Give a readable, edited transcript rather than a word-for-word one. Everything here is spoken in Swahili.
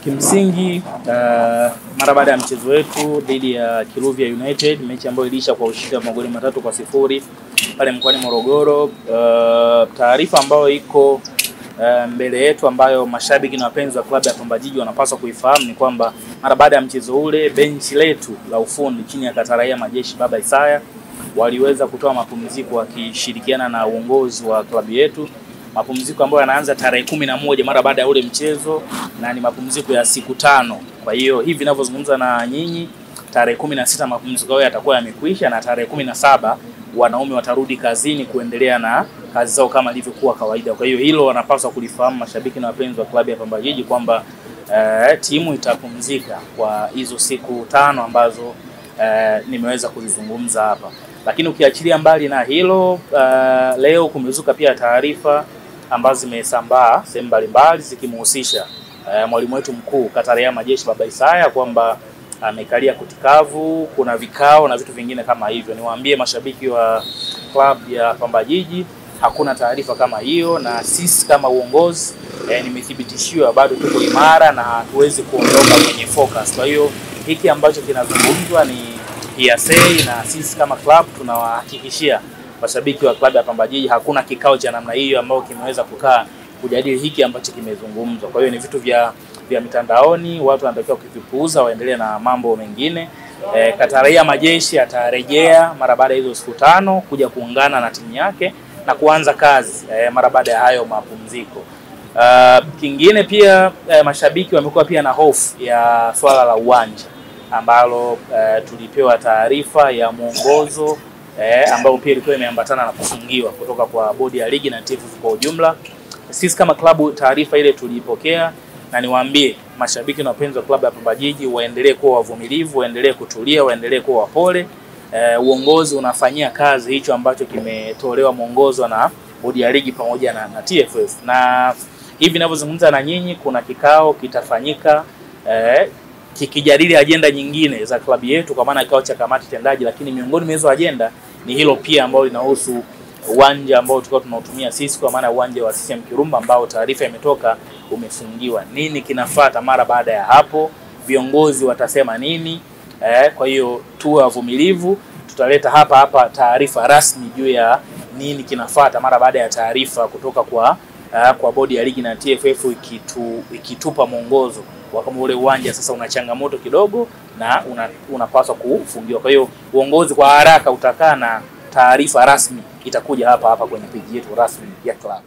Kimsingi mara baada ya mchezo wetu dhidi ya Kiluvya United, mechi ambayo iliisha kwa ushindi wa magoli 3-0 pale mkoani Morogoro, taarifa ambayo iko mbele yetu ambayo mashabiki na wapenzi wa klabu ya Pamba Jiji wanapaswa kuifahamu ni kwamba mara baada ya mchezo ule, benchi letu la ufundi chini ya Kataraia Majeshi Baba Isaya waliweza kutoa mapumziko wakishirikiana na uongozi wa klabu yetu. Mapumziko ambayo yanaanza tarehe 11 mara baada ya ule mchezo na ni mapumziko ya siku 5. Kwa hiyo hivi ninavyozungumza na nyinyi, tarehe 16 mapumziko yao yatakuwa yamekwisha na tarehe 17 wanaume watarudi kazini kuendelea na kazi zao kama ilivyokuwa kawaida. Kwa hiyo hilo wanapaswa kulifahamu mashabiki na wapenzi wa klabu ya Pamba Jiji kwamba timu itapumzika kwa hizo siku 5 ambazo nimeweza kuzizungumza hapa. Lakini ukiachilia mbali na hilo, leo kumezuka pia taarifa ambazo zimesambaa sehemu mbalimbali zikimhusisha mwalimu wetu mkuu Kataraia Majeshi Baba Isaya kwamba amekalia kutikavu, kuna vikao na vitu vingine kama hivyo. Niwaambie mashabiki wa klabu ya Pamba Jiji, hakuna taarifa kama hiyo, na sisi kama uongozi nimethibitishiwa bado tuko imara na hatuwezi kuondoka kwenye focus. Kwa hiyo hiki ambacho kinazungumzwa ni hearsay, na sisi kama club tunawahakikishia mashabiki wa klabu ya Pamba Jiji hakuna kikao cha namna hiyo ambao kimeweza kukaa kujadili hiki ambacho kimezungumzwa. Kwa hiyo ni vitu vya mitandaoni, watu wanatakiwa kuvipuuza, waendelee na mambo mengine. Kataraia Majeshi atarejea mara baada ya hizo siku 5 kuja kuungana na timu yake na kuanza kazi mara baada ya hayo mapumziko. Kingine pia mashabiki wamekuwa pia na hofu ya swala la uwanja ambalo tulipewa taarifa ya mwongozo ambao pia ilikuwa imeambatana na kufungiwa kutoka kwa bodi ya ligi na TFF kwa ujumla. Sisi kama klabu taarifa ile tulipokea, na niwaambie mashabiki na wapenzi wa klabu ya Pamba Jiji waendelee kuwa wavumilivu, waendelee kutulia, waendelee kuwa wapole. Uongozi unafanyia kazi hicho ambacho kimetolewa mwongozo na bodi ya ligi pamoja na TFF. Na hivi ninavyozungumza na nyinyi, kuna kikao kitafanyika kikijadili ajenda nyingine za klabu yetu kwa maana kikao cha kamati tendaji, lakini miongoni mwa hizo ajenda ni hilo pia ambalo linahusu uwanja ambao tulikuwa tunautumia sisi kwa maana uwanja wa CCM Kirumba ambao taarifa imetoka umefungiwa. Nini kinafuata mara baada ya hapo? Viongozi watasema nini? Kwa hiyo tuwe wavumilivu, tutaleta hapa taarifa rasmi juu ya nini kinafuata mara baada ya taarifa kutoka kwa bodi ya ligi na TFF ikitupa mwongozo wa kama ule uwanja sasa una changamoto kidogo na unapaswa kufungiwa. Kwa hiyo uongozi kwa haraka utakaa na taarifa rasmi itakuja hapa kwenye page yetu rasmi ya club.